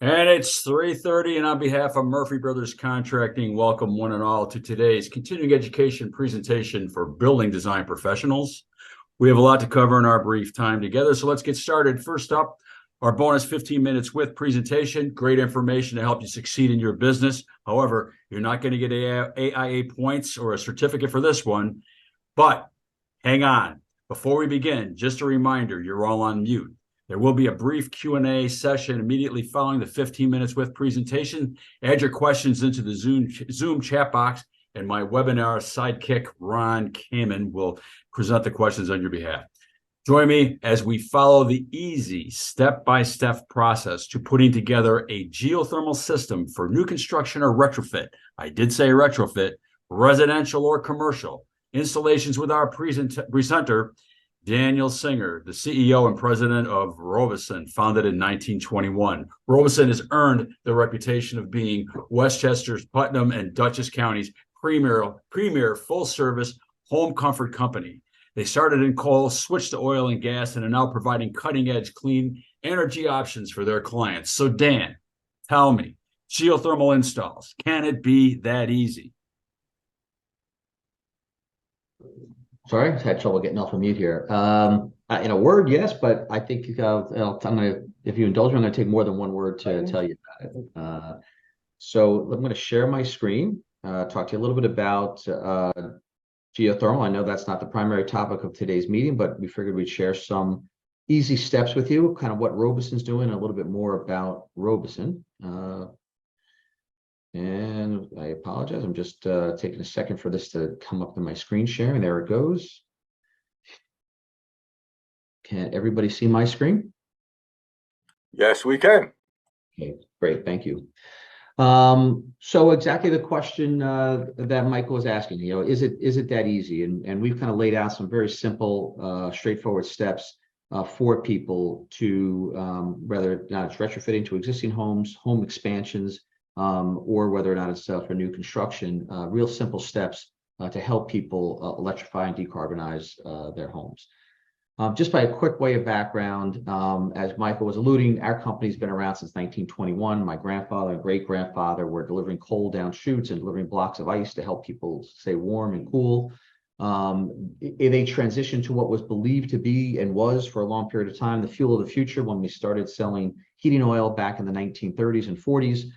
And it's 3:30, and on behalf of Murphy Brothers Contracting, welcome one and all to today's continuing education presentation for building design professionals. We have a lot to cover in our brief time together, so let's get started. First up, our bonus 15 minutes with presentation. Great information to help you succeed in your business. However, you're not going to get AIA points or a certificate for this one, but hang on. Before we begin, just a reminder, you're all on mute. There will be a brief Q&A session immediately following the 15 minutes with presentation. Add your questions into the Zoom chat box, and my webinar sidekick, Ron Kamen, will present the questions on your behalf. Join me as we follow the easy step-by-step process to putting together a geothermal system for new construction or retrofit. I did say retrofit, residential or commercial. Installations with our presenter, Daniel Singer, the CEO and president of Robeson, founded in 1921. Robeson has earned the reputation of being Westchester's, Putnam, and Dutchess County's premier full-service home comfort company. They started in coal, switched to oil and gas, and are now providing cutting-edge clean energy options for their clients. So Dan, tell me, geothermal installs, can it be that easy? Sorry, I had trouble getting off of mute here. In a word, yes, but I think I'm gonna, if you indulge me, I'm gonna take more than one word to tell you about it. So I'm going to share my screen, talk to you a little bit about geothermal. I know that's not the primary topic of today's meeting, but we figured we'd share some easy steps with you, kind of what Robeson's doing, and a little bit more about Robeson. And I apologize. I'm just taking a second for this to come up in my screen sharing. There it goes. Can everybody see my screen? Yes, we can. Okay, great. Thank you. So exactly the question that Michael was asking, is it that easy? And we've kind of laid out some very simple, straightforward steps for people to whether or not it's retrofitting to existing homes, home expansions, or whether or not it's for new construction, real simple steps to help people electrify and decarbonize their homes. Just by a quick way of background, as Michael was alluding, our company's been around since 1921. My grandfather and great-grandfather were delivering coal down chutes and delivering blocks of ice to help people stay warm and cool. They transitioned to what was believed to be and was for a long period of time the fuel of the future when we started selling heating oil back in the 1930s and 40s.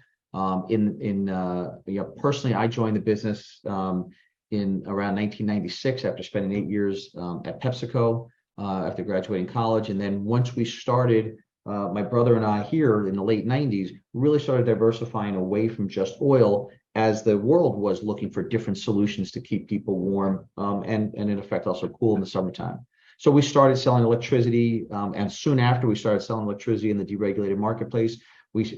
Personally, I joined the business in around 1996 after spending 8 years at PepsiCo after graduating college. And then once we started, my brother and I here in the late 90s really started diversifying away from just oil as the world was looking for different solutions to keep people warm and in effect also cool in the summertime. So we started selling electricity, and soon after we started selling electricity in the deregulated marketplace,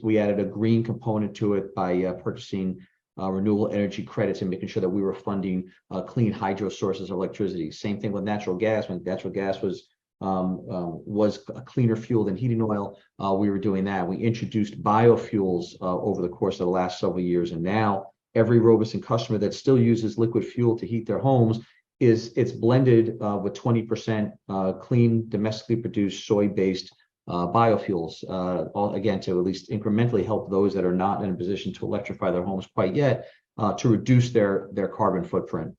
we added a green component to it by purchasing renewable energy credits and making sure that we were funding clean hydro sources of electricity. Same thing with natural gas. When natural gas was a cleaner fuel than heating oil, we were doing that. We introduced biofuels over the course of the last several years, and now every Robeson customer that still uses liquid fuel to heat their homes it's blended with 20% clean, domestically produced soy-based biofuels, all, again, to at least incrementally help those that are not in a position to electrify their homes quite yet, to reduce their carbon footprint.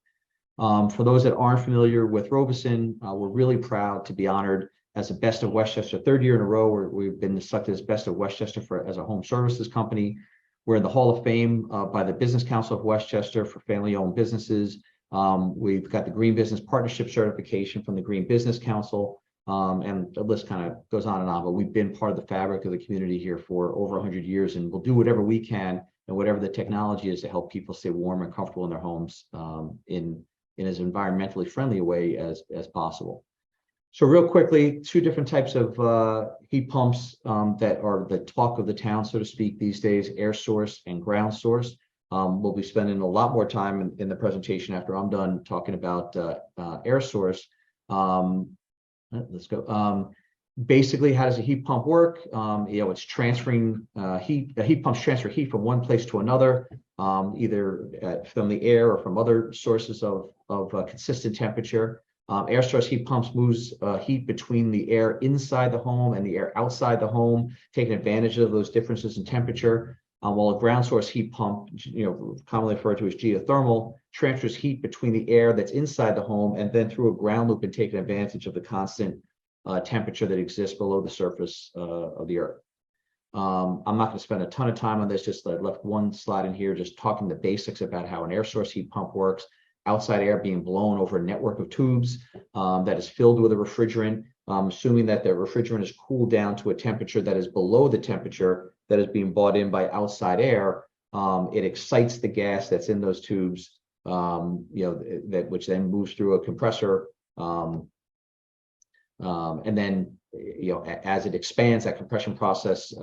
For those that aren't familiar with Robeson, we're really proud to be honored as the Best of Westchester, third year in a row. We've been selected as Best of Westchester as a home services company. We're in the Hall of Fame by the Business Council of Westchester for family-owned businesses. We've got the Green Business Partnership certification from the Green Business Council. And the list kind of goes on and on, but we've been part of the fabric of the community here for over 100 years, and we'll do whatever we can and whatever the technology is to help people stay warm and comfortable in their homes in as environmentally friendly a way as possible. So real quickly, two different types of heat pumps that are the talk of the town, so to speak, these days: air source and ground source. We'll be spending a lot more time in the presentation after I'm done talking about air source. Let's go. Basically, how does a heat pump work? It's transferring heat. Heat pumps transfer heat from one place to another, either from the air or from other sources of consistent temperature. Air source heat pumps moves heat between the air inside the home and the air outside the home, taking advantage of those differences in temperature. While a ground source heat pump, commonly referred to as geothermal, transfers heat between the air that's inside the home and then through a ground loop and taking advantage of the constant temperature that exists below the surface of the earth. I'm not going to spend a ton of time on this, just I left one slide in here, just talking the basics about how an air source heat pump works. Outside air being blown over a network of tubes that is filled with a refrigerant, assuming that the refrigerant is cooled down to a temperature that is below the temperature that is being brought in by outside air. It excites the gas that's in those tubes, which then moves through a compressor, and then as it expands, that compression process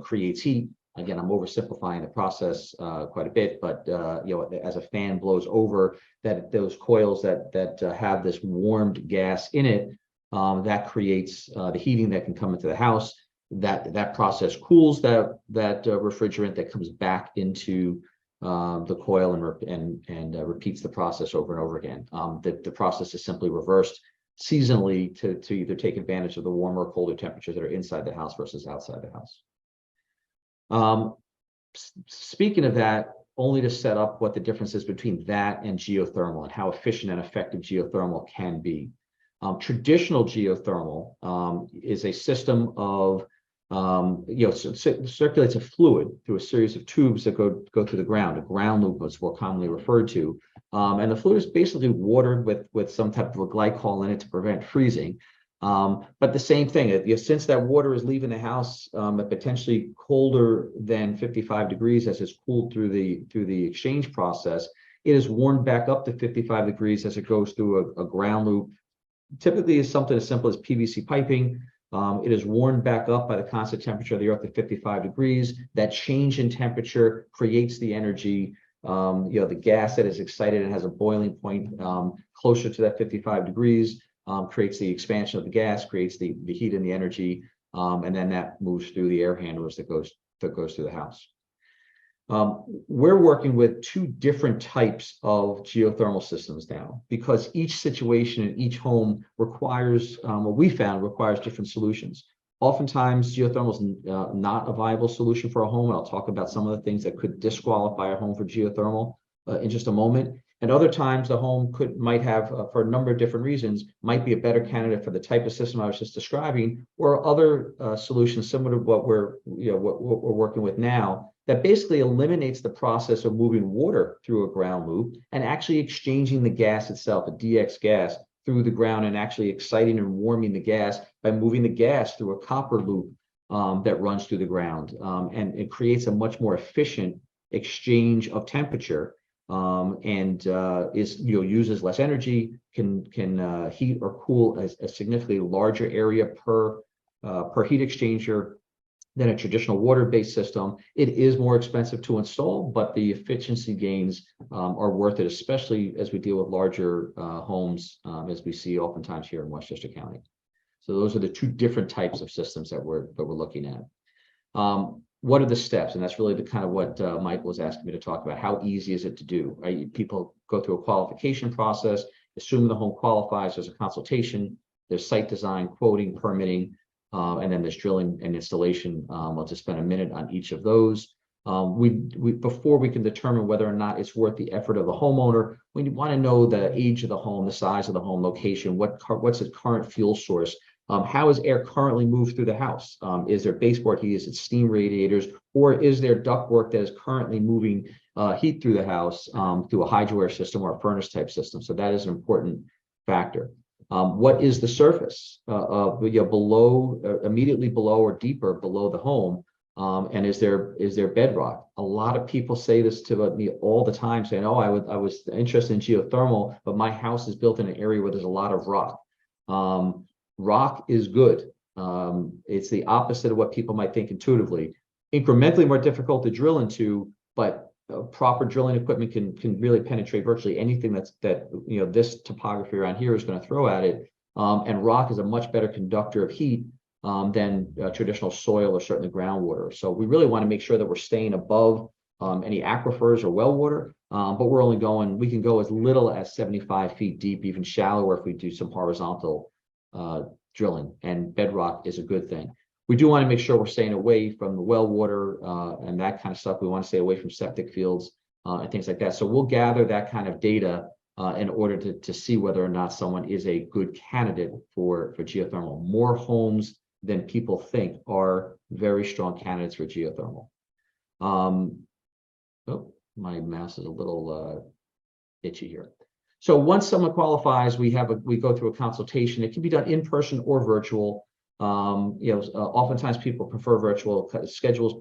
creates heat. Again, I'm oversimplifying the process quite a bit, but as a fan blows over those coils that have this warmed gas in it, that creates the heating that can come into the house. That process cools that refrigerant that comes back into the coil and repeats the process over and over again. The process is simply reversed seasonally to either take advantage of the warmer or colder temperatures that are inside the house versus outside the house. Speaking of that, only to set up what the difference is between that and geothermal and how efficient and effective geothermal can be. Traditional geothermal is a system of circulates a fluid through a series of tubes that go through the ground. A ground loop is more commonly referred to, and the fluid is basically watered with some type of a glycol in it to prevent freezing. But the same thing, since that water is leaving the house at potentially colder than 55 degrees as it's cooled through the exchange process, it is warmed back up to 55 degrees as it goes through a ground loop. Typically, is something as simple as PVC piping. It is warmed back up by the constant temperature of the earth at 55 degrees. That change in temperature creates the energy. The gas that is excited and has a boiling point closer to that 55 degrees. Creates the expansion of the gas, creates the heat and the energy, and then that moves through the air handlers that goes through the house. We're working with two different types of geothermal systems now because each situation in each home requires, what we found requires different solutions. Oftentimes, geothermal is not a viable solution for a home, and I'll talk about some of the things that could disqualify a home for geothermal in just a moment. And other times the home might have, for a number of different reasons, might be a better candidate for the type of system I was just describing, or other solutions similar to what we're working with now that basically eliminates the process of moving water through a ground loop and actually exchanging the gas itself, a DX gas, through the ground and actually exciting and warming the gas by moving the gas through a copper loop that runs through the ground. And it creates a much more efficient exchange of temperature. Uses less energy, can heat or cool a significantly larger area per heat exchanger than a traditional water-based system. It is more expensive to install, but the efficiency gains are worth it, especially as we deal with larger homes, as we see oftentimes here in Westchester County. So those are the two different types of systems that we're looking at. What are the steps? And that's really the kind of what Michael was asking me to talk about. How easy is it to do? Right? People go through a qualification process, assume the home qualifies, there's a consultation, there's site design, quoting, permitting, and then there's drilling and installation. I'll just spend a minute on each of those. Before we can determine whether or not it's worth the effort of the homeowner, we want to know the age of the home, the size of the home, location, what's its current fuel source. How is air currently moved through the house? Is there baseboard heat? Is it steam radiators? Or is there ductwork that is currently moving heat through the house through a hydro air system or a furnace type system? So that is an important factor. What is the surface below, immediately below or deeper below the home? And is there bedrock? A lot of people say this to me all the time, saying, "Oh, I was interested in geothermal, but my house is built in an area where there's a lot of rock." Rock is good. It's the opposite of what people might think intuitively. Incrementally more difficult to drill into, but proper drilling equipment can really penetrate virtually anything that this topography around here is going to throw at it. And rock is a much better conductor of heat than traditional soil or certainly groundwater. So we really want to make sure that we're staying above any aquifers or well water, but we can go as little as 75 feet deep, even shallower if we do some horizontal drilling, and bedrock is a good thing. We do want to make sure we're staying away from the well water and that kind of stuff. We want to stay away from septic fields and things like that. So we'll gather that kind of data in order to see whether or not someone is a good candidate for geothermal. More homes than people think are very strong candidates for geothermal. Oh, my mouse is a little itchy here. So once someone qualifies, we go through a consultation. It can be done in person or virtual. Oftentimes people prefer virtual. Schedules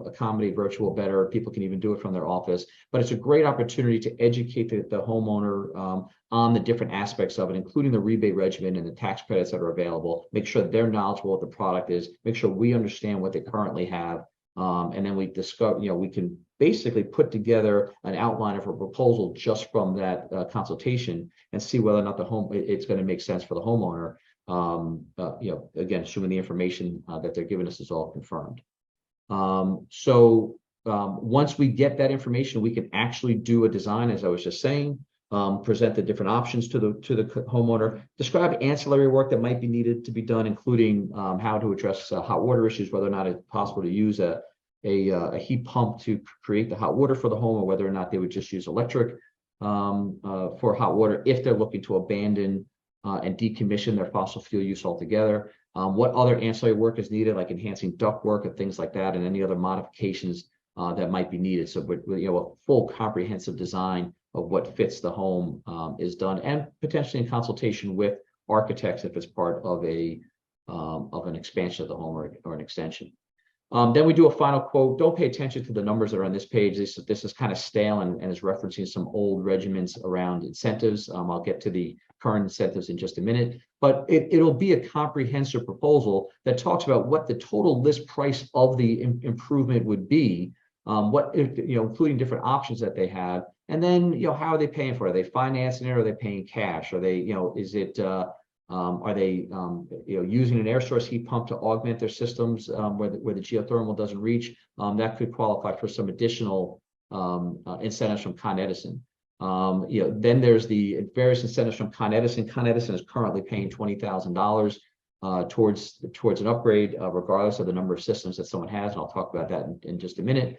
accommodate virtual better. People can even do it from their office, but it's a great opportunity to educate the homeowner on the different aspects of it, including the rebate regimen and the tax credits that are available. Make sure they're knowledgeable what the product is. Make sure we understand what they currently have, and then we discover. We can basically put together an outline of a proposal just from that consultation and see whether or not it's going to make sense for the homeowner. Again, assuming the information that they're giving us is all confirmed. Once we get that information, we can actually do a design, as I was just saying, present the different options to the homeowner, describe ancillary work that might be needed to be done, including how to address hot water issues, whether or not it's possible to use a heat pump to create the hot water for the home, or whether or not they would just use electric for hot water if they're looking to abandon and decommission their fossil fuel use altogether. What other ancillary work is needed, like enhancing duct work and things like that, and any other modifications that might be needed. So, a full comprehensive design of what fits the home is done, and potentially in consultation with architects if it's part of an expansion of the home or an extension. Then we do a final quote. Don't pay attention to the numbers that are on this page. This is kind of stale and is referencing some old regimens around incentives. I'll get to the current incentives in just a minute, but it'll be a comprehensive proposal that talks about what the total list price of the improvement would be, including different options that they have, and then how are they paying for it? Are they financing it? Or are they paying cash? Are they are they using an air source heat pump to augment their systems where the geothermal doesn't reach? That could qualify for some additional incentives from Con Edison. Then there's the various incentives from Con Edison. Con Edison is currently paying $20,000 towards an upgrade, regardless of the number of systems that someone has. And I'll talk about that in just a minute.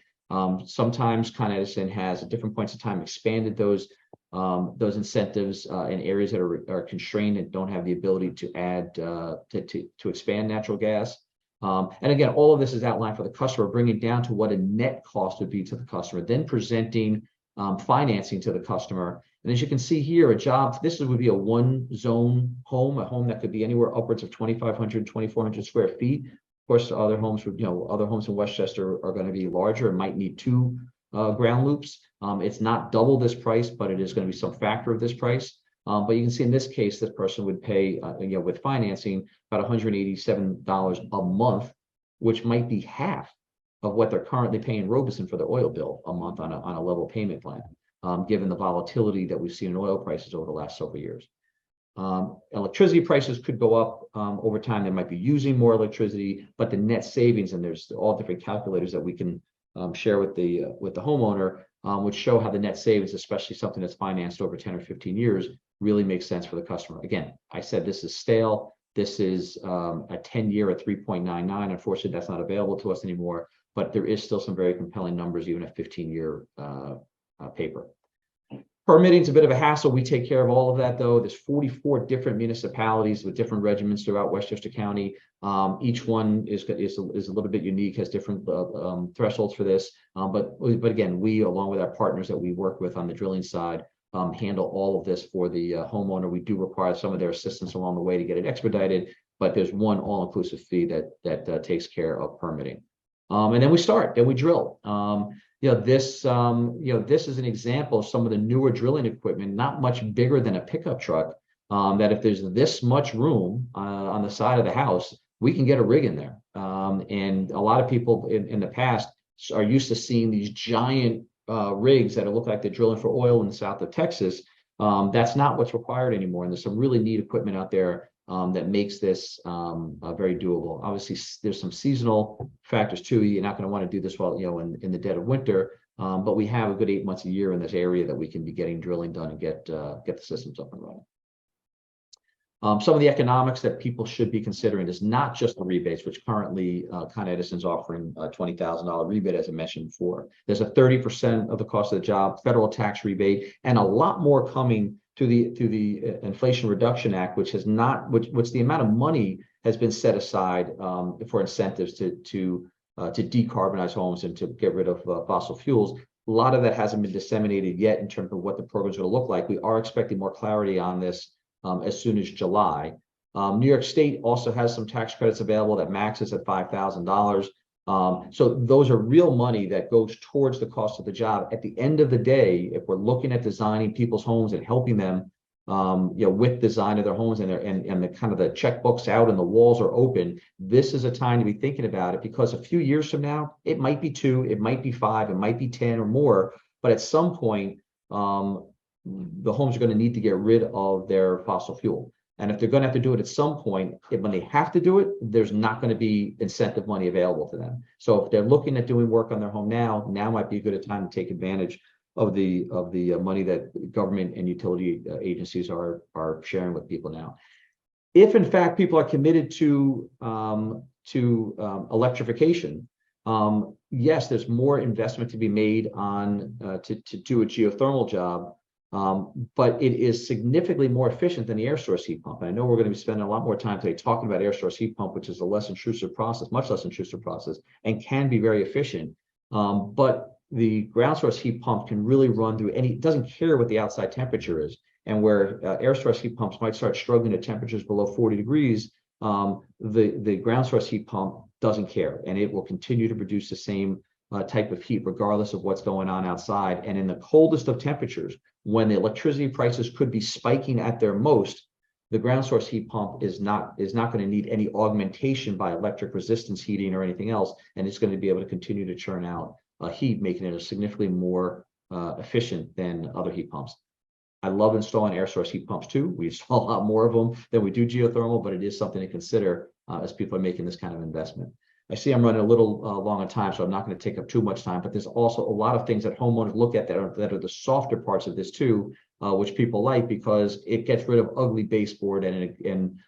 Sometimes Con Edison has at different points in time expanded those incentives in areas that are constrained and don't have the ability to add to expand natural gas. And again, all of this is outlined for the customer, bringing it down to what a net cost would be to the customer, then presenting financing to the customer. And as you can see here, this would be a one zone home, a home that could be anywhere upwards of 2,500, 2,400 square feet. Of course, other homes in Westchester are going to be larger and might need two ground loops. It's not double this price, but it is going to be some factor of this price. But you can see in this case, this person would pay, with financing, about $187 a month, which might be half of what they're currently paying Robeson for their oil bill a month on a level payment plan, given the volatility that we've seen in oil prices over the last several years. Electricity prices could go up over time. They might be using more electricity, but the net savings, and there's all different calculators that we can share with the homeowner, which show how the net savings, especially something that's financed over 10 or 15 years, really makes sense for the customer. Again, I said this is stale. This is a 10-year at 3.99. Unfortunately, that's not available to us anymore, but there is still some very compelling numbers, even a 15-year paper. Permitting is a bit of a hassle. We take care of all of that, though. There's 44 different municipalities with different regimens throughout Westchester County. Each one is a little bit unique, has different thresholds for this. But again, we, along with our partners that we work with on the drilling side, handle all of this for the homeowner. We do require some of their assistance along the way to get it expedited, but there's one all-inclusive fee that takes care of permitting. And then we drill. This is an example of some of the newer drilling equipment, not much bigger than a pickup truck, that if there's this much room on the side of the house, we can get a rig in there. And a lot of people in the past are used to seeing these giant rigs that look like they're drilling for oil in the south of Texas. That's not what's required anymore. And there's some really neat equipment out there that makes this very doable. Obviously, there's some seasonal factors too. You're not going to want to do this while in the dead of winter, But we have a good 8 months a year in this area that we can be getting drilling done and get the systems up and running. Some of the economics that people should be considering is not just the rebates, which currently Con Edison's offering a $20,000 rebate, as I mentioned before. There's a 30% of the cost of the job federal tax rebate, and a lot more coming to the Inflation Reduction Act, which has not, which the amount of money has been set aside for incentives to decarbonize homes and to get rid of fossil fuels. A lot of that hasn't been disseminated yet in terms of what the program is going to look like. We are expecting more clarity on this as soon as July. New York State also has some tax credits available that maxes at $5,000. So those are real money that goes towards the cost of the job. At the end of the day, if we're looking at designing people's homes and helping them, with design of their homes and the kind of the checkbooks out and the walls are open, this is a time to be thinking about it, because a few years from now, it might be 2, it might be 5, it might be 10 or more, but at some point, the homes are going to need to get rid of their fossil fuel. And if they're going to have to do it at some point, when they have to do it, there's not going to be incentive money available to them. So if they're looking at doing work on their home now might be a good time to take advantage of the money that government and utility agencies are sharing with people now. If in fact people are committed to electrification, yes, there's more investment to be made on to do a geothermal job. But it is significantly more efficient than the air source heat pump. And I know we're going to be spending a lot more time today talking about air source heat pump, which is a less intrusive process, much less intrusive process, and can be very efficient. But the ground source heat pump can really run through it doesn't care what the outside temperature is. And where air source heat pumps might start struggling at temperatures below 40 degrees, the ground source heat pump doesn't care, and it will continue to produce the same type of heat regardless of what's going on outside. And in the coldest of temperatures, when the electricity prices could be spiking at their most, the ground source heat pump is not going to need any augmentation by electric resistance heating or anything else, and it's going to be able to continue to churn out heat, making it significantly more efficient than other heat pumps. I love installing air source heat pumps too. We install a lot more of them than we do geothermal, but it is something to consider as people are making this kind of investment. I see I'm running a little long on time, so I'm not going to take up too much time, but there's also a lot of things that homeowners look at that are the softer parts of this too, which people like, because it gets rid of ugly baseboard and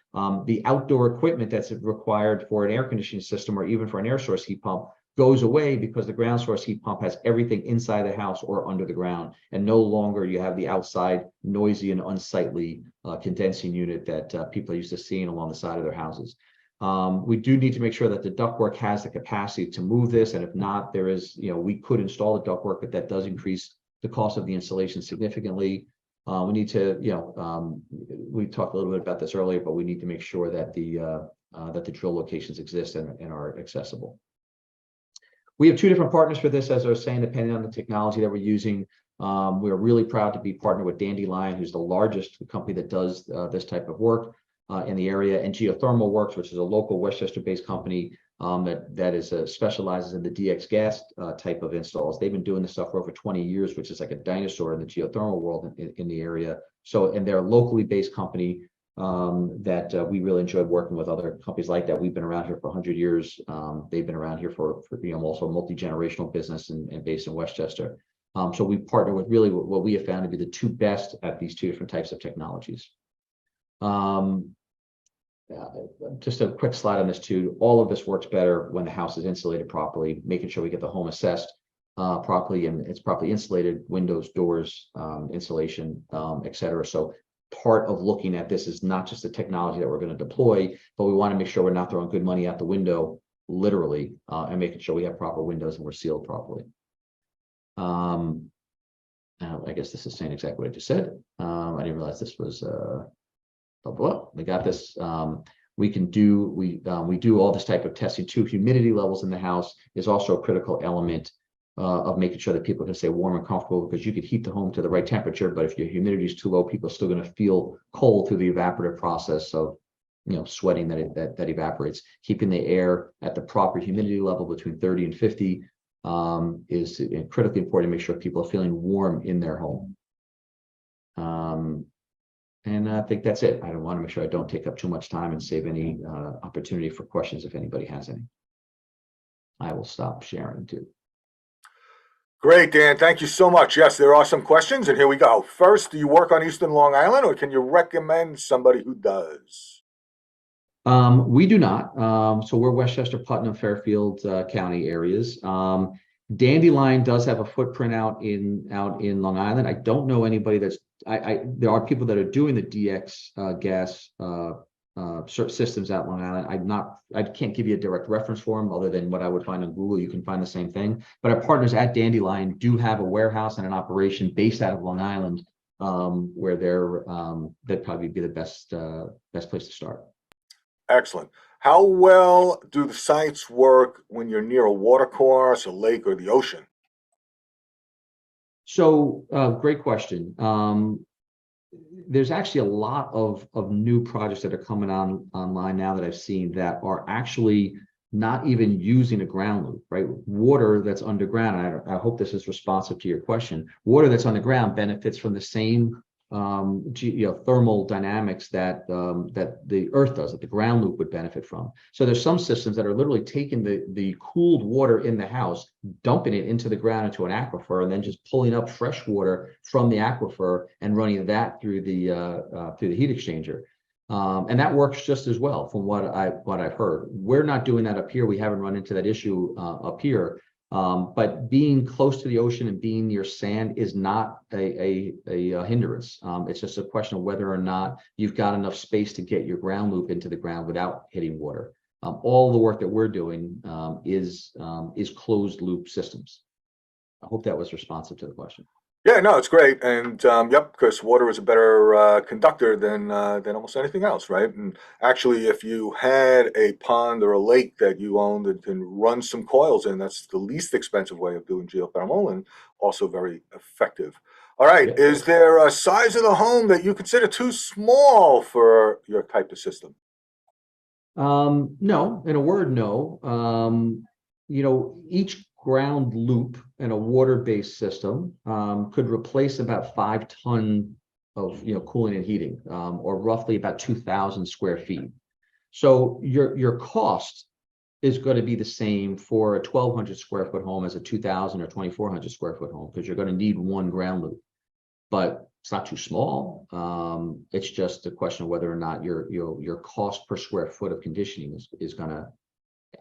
the outdoor equipment that's required for an air conditioning system or even for an air source heat pump goes away, because the ground source heat pump has everything inside the house or under the ground, and no longer you have the outside noisy and unsightly condensing unit that people are used to seeing along the side of their houses. We do need to make sure that the ductwork has the capacity to move this, and if not, there is, we could install the ductwork, but that does increase the cost of the installation significantly. We need to, we talked a little bit about this earlier, but we need to make sure that the drill locations exist and are accessible. We have 2 different partners for this, as I was saying, depending on the technology that we're using. We're really proud to be partnered with Dandelion, who's the largest company that does this type of work in the area, and Geothermal Works, which is a local Westchester-based company that specializes in the DX gas type of installs. They've been doing this stuff for over 20 years, which is like a dinosaur in the geothermal world in the area. So, and they're a locally based company that we really enjoyed working with. Other companies like that. We've been around here for 100 years. They've been around here for also a multi-generational business and based in Westchester. So we partner with really what we have found to be the 2 best at these 2 different types of technologies. Just a quick slide on this too. All of this works better when the house is insulated properly, making sure we get the home assessed properly and it's properly insulated, windows, doors, insulation, etc. So part of looking at this is not just the technology that we're going to deploy, but we want to make sure we're not throwing good money out the window, literally, and making sure we have proper windows and we're sealed properly. I guess this is saying exactly what I just said. I didn't realize this was well, we got this. We do all this type of testing too. Humidity levels in the house is also a critical element of making sure that people can stay warm and comfortable, because you could heat the home to the right temperature, but if your humidity is too low, people are still going to feel cold through the evaporative process of sweating that evaporates. Keeping the air at the proper humidity level between 30 and 50 is critically important to make sure people are feeling warm in their home. And I think that's it. I want to make sure I don't take up too much time and save any opportunity for questions if anybody has any. I will stop sharing too. Great, Dan. Thank you so much. Yes, there are some questions, and here we go. First, do you work on Eastern Long Island, or can you recommend somebody who does? We do not. So we're Westchester, Putnam, Fairfield County areas. Dandelion does have a footprint out in Long Island. I don't know anybody that's. There are people that are doing the DX gas systems out Long Island. I can't give you a direct reference for them other than what I would find on Google. You can find the same thing. But our partners at Dandelion do have a warehouse and an operation based out of Long Island, where that'd probably be the best place to start. Excellent. How well do the sites work when you're near a watercourse, a lake, or the ocean? So, great question. There's actually a lot of new projects that are coming online now that I've seen that are actually not even using a ground loop, right? Water that's underground. I hope this is responsive to your question. Water that's underground benefits from the same thermal dynamics that the earth does, that the ground loop would benefit from. So there's some systems that are literally taking the cooled water in the house, dumping it into the ground into an aquifer, and then just pulling up fresh water from the aquifer and running that through the heat exchanger. And that works just as well from what I've heard. We're not doing that up here. We haven't run into that issue up here. But being close to the ocean and being near sand is not a hindrance. It's just a question of whether or not you've got enough space to get your ground loop into the ground without hitting water. All the work that we're doing is closed loop systems. I hope that was responsive to the question. Yeah, no, it's great, and yep, because water is a better conductor than almost anything else, right? And actually, if you had a pond or a lake that you owned and can run some coils in, that's the least expensive way of doing geothermal, and also very effective. All right, Yeah. is there a size of the home that you consider too small for your type of system? No, in a word, no. Each ground loop in a water-based system could replace about 5 tons of cooling and heating, or roughly about 2,000 square feet. So your cost is going to be the same for a 1,200 square foot home as a 2,000 or 2,400 square foot home, because you're going to need one ground loop. But it's not too small. It's just a question of whether or not your cost per square foot of conditioning is going to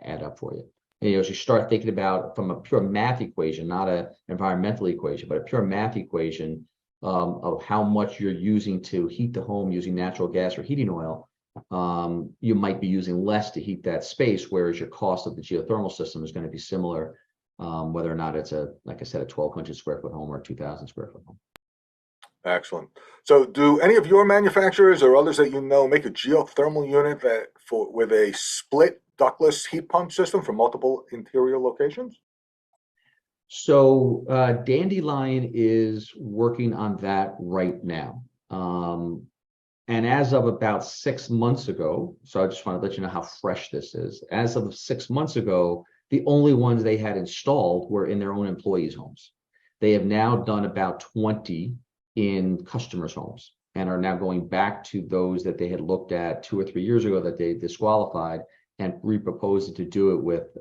add up for you. And, as you start thinking about from a pure math equation, not an environmental equation, but a pure math equation of how much you're using to heat the home using natural gas or heating oil, you might be using less to heat that space, whereas your cost of the geothermal system is going to be similar, whether or not it's like I said, a 1,200 square foot home or a 2,000 square foot home. Excellent. So, do any of your manufacturers or others that you know make a geothermal unit with a split ductless heat pump system for multiple interior locations? So Dandelion is working on that right now. And as of about 6 months ago, so I just want to let you know how fresh this is. As of 6 months ago, the only ones they had installed were in their own employees' homes. They have now done about 20 in customers' homes and are now going back to those that they had looked at 2 or 3 years ago that they disqualified and reproposed to do it with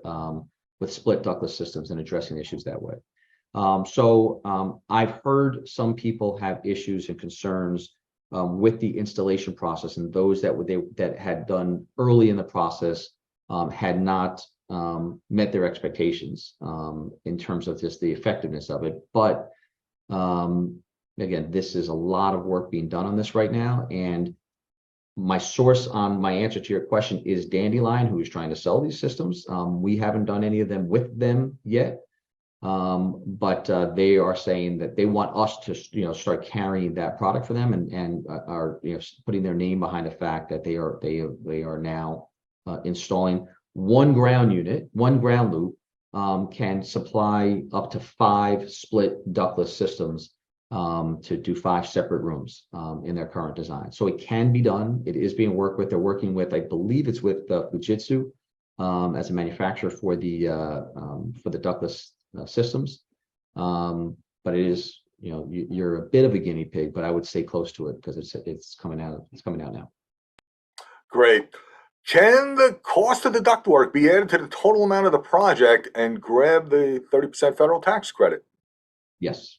split ductless systems and addressing issues that way. I've heard some people have issues and concerns with the installation process, and those that had done early in the process had not met their expectations in terms of just the effectiveness of it. But again, this is a lot of work being done on this right now, and my source on my answer to your question is Dandelion, who is trying to sell these systems. We haven't done any of them with them yet, but they are saying that they want us to, start carrying that product for them, and are putting their name behind the fact that they are now installing one ground loop can supply up to 5 split ductless systems to do 5 separate rooms in their current design. So it can be done. It is being worked with. They're working with, I believe it's with Fujitsu as a manufacturer for the ductless systems. But it is, you're a bit of a guinea pig, but I would stay close to it because it's coming out now. Great. Can the cost of the ductwork be added to the total amount of the project and grab the 30% federal tax credit? Yes.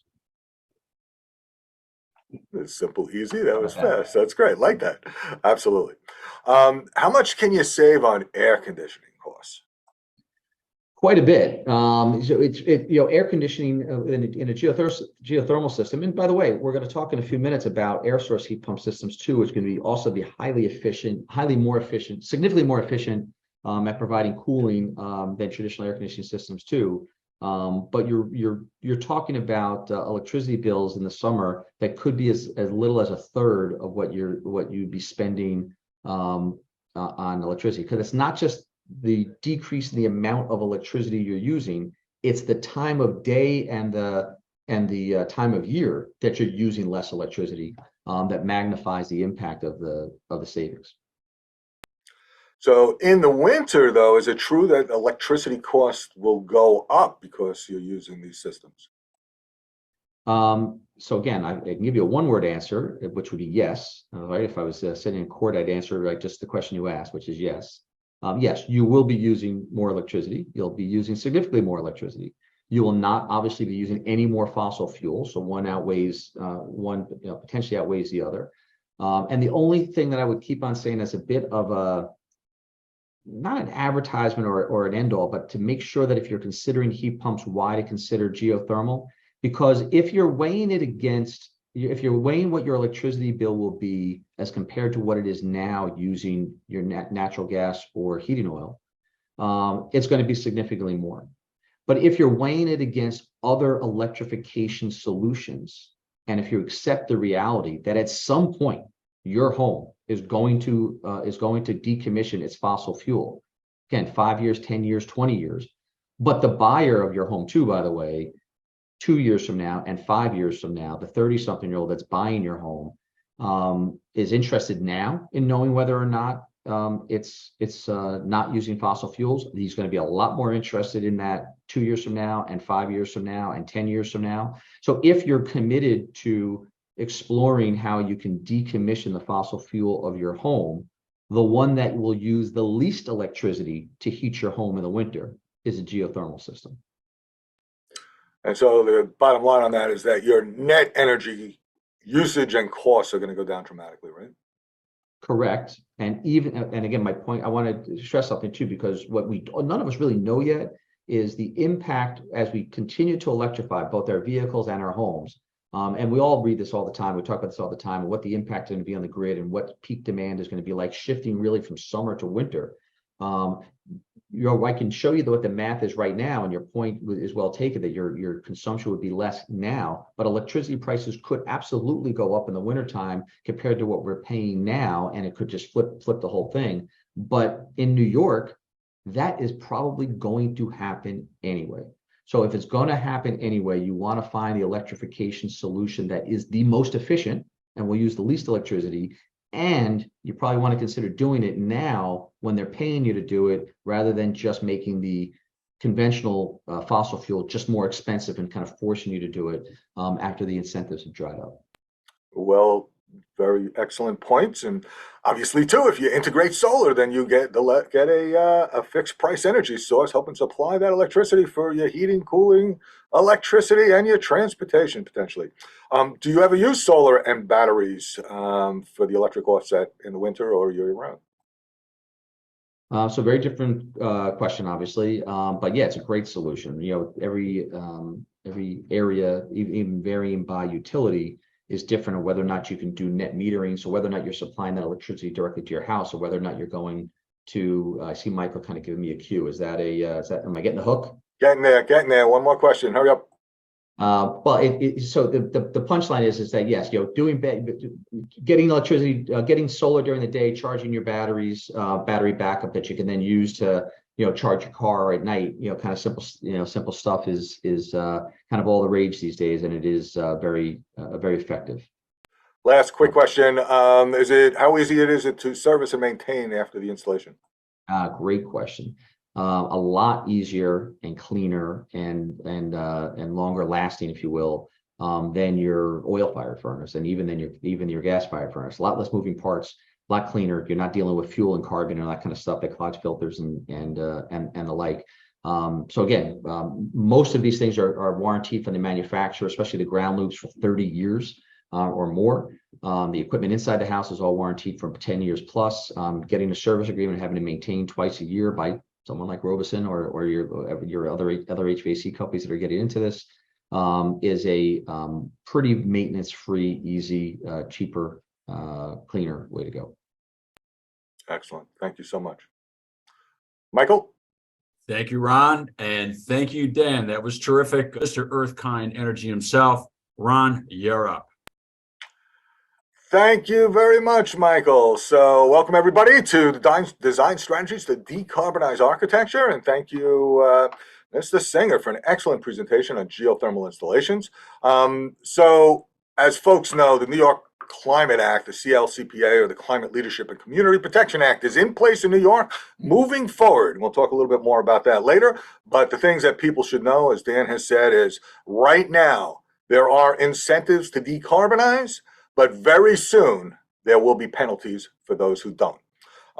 It's simple, easy. That was Okay. fast. That's great. Like that. Absolutely. How much can you save on air conditioning costs? Quite a bit. So air conditioning in a geothermal system. And by the way, we're going to talk in a few minutes about air source heat pump systems too, which can also be highly efficient, significantly more efficient at providing cooling than traditional air conditioning systems too. But you're talking about electricity bills in the summer that could be as little as a third of what you'd be spending on electricity, because it's not just the decrease in the amount of electricity you're using, it's the time of day and the time of year that you're using less electricity that magnifies the impact of the savings. So in the winter, though, is it true that electricity costs will go up because you're using these systems? So again, I can give you a one-word answer, which would be yes. Right? If I was sitting in court, I'd answer like just the question you asked, which is yes. Yes, you will be using more electricity. You'll be using significantly more electricity. You will not obviously be using any more fossil fuel. So one potentially outweighs the other. And the only thing that I would keep on saying as a bit of not an advertisement or an end all, but to make sure that if you're considering heat pumps, why to consider geothermal. Because if you're weighing what your electricity bill will be as compared to what it is now using your natural gas or heating oil, it's going to be significantly more. But if you're weighing it against other electrification solutions, and if you accept the reality that at some point your home is going to decommission its fossil fuel, again, 5 years, 10 years, 20 years, but the buyer of your home too, by the way, 2 years from now and 5 years from now, the 30-something-year-old that's buying your home is interested now in knowing whether or not it's not using fossil fuels. He's going to be a lot more interested in that 2 years from now and 5 years from now and 10 years from now. So if you're committed to exploring how you can decommission the fossil fuel of your home, the one that will use the least electricity to heat your home in the winter is a geothermal system. And so the bottom line on that is that your net energy usage and costs are going to go down dramatically, right? Correct. And again, my point, I want to stress something too, because what none of us really know yet is the impact as we continue to electrify both our vehicles and our homes. And we all read this all the time. We talk about this all the time, and what the impact is going to be on the grid and what peak demand is going to be like, shifting really from summer to winter. I can show you what the math is right now, and your point is well taken that your consumption would be less now, but electricity prices could absolutely go up in the wintertime compared to what we're paying now, and it could just flip the whole thing. But in New York, that is probably going to happen anyway. So if it's going to happen anyway, you want to find the electrification solution that is the most efficient and will use the least electricity. And you probably want to consider doing it now when they're paying you to do it, rather than just making the conventional fossil fuel just more expensive and kind of forcing you to do it after the incentives have dried up. Well, very excellent points. And obviously, too, if you integrate solar, then you get a fixed price energy source helping supply that electricity for your heating, cooling, electricity, and your transportation potentially. Do you ever use solar and batteries for the electric offset in the winter or year-round? So very different question, obviously, but yeah, it's a great solution. Every area, even varying by utility, is different on whether or not you can do net metering. So whether or not you're supplying that electricity directly to your house, or whether or not you're going to. I see Michael kind of giving me a cue. Is that am I getting the hook? Getting there. One more question. Hurry up. So the punchline is that yes, getting electricity, getting solar during the day, charging your batteries, battery backup that you can then use to charge your car at night. Kind of simple stuff is kind of all the rage these days, and it is very effective. Last quick question: how easy is it to service and maintain after the installation? Great question. A lot easier and cleaner and longer lasting, if you will, than your oil-fired furnace, and even your gas-fired furnace. A lot less moving parts, a lot cleaner. You're not dealing with fuel and carbon and all that kind of stuff that clogs filters and the like. So again, most of these things are warranted from the manufacturer, especially the ground loops, for 30 years or more. The equipment inside the house is all warranted for 10 years plus. Getting a service agreement, having to maintain twice a year by someone like Robeson or your other HVAC companies that are getting into this, is a pretty maintenance-free, easy, cheaper, cleaner way to go. Excellent. Thank you so much. Michael? Thank you, Ron. And thank you, Dan. That was terrific. Mr. Earthkind Energy himself. Ron, you're up. Thank you very much, Michael. So welcome everybody to the Design Strategies to Decarbonize Architecture. And thank you, Mr. Singer, for an excellent presentation on geothermal installations. So as folks know, the New York Climate Act, the CLCPA, or the Climate Leadership and Community Protection Act, is in place in New York, moving forward. We'll talk a little bit more about that later. But the things that people should know, as Dan has said, is right now there are incentives to decarbonize, but very soon there will be penalties for those who don't.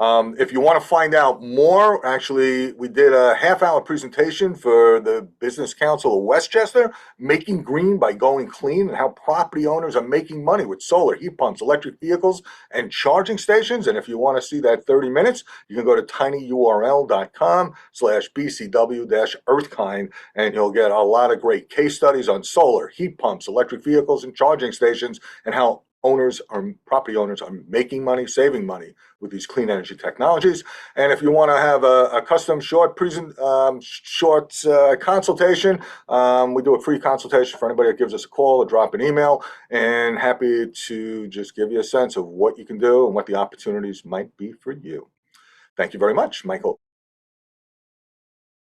If you want to find out more, actually, we did a half-hour presentation for the Business Council of Westchester, Making Green by Going Clean, and how property owners are making money with solar, heat pumps, electric vehicles, and charging stations. And if you want to see that 30 minutes, you can go to tinyurl.com/bcw-earthkind, and you'll get a lot of great case studies on solar, heat pumps, electric vehicles, and charging stations, and how property owners are making money, saving money with these clean energy technologies. And if you want to have a custom short consultation, we do a free consultation for anybody that gives us a call or drop an email, and happy to just give you a sense of what you can do and what the opportunities might be for you. Thank you very much, Michael.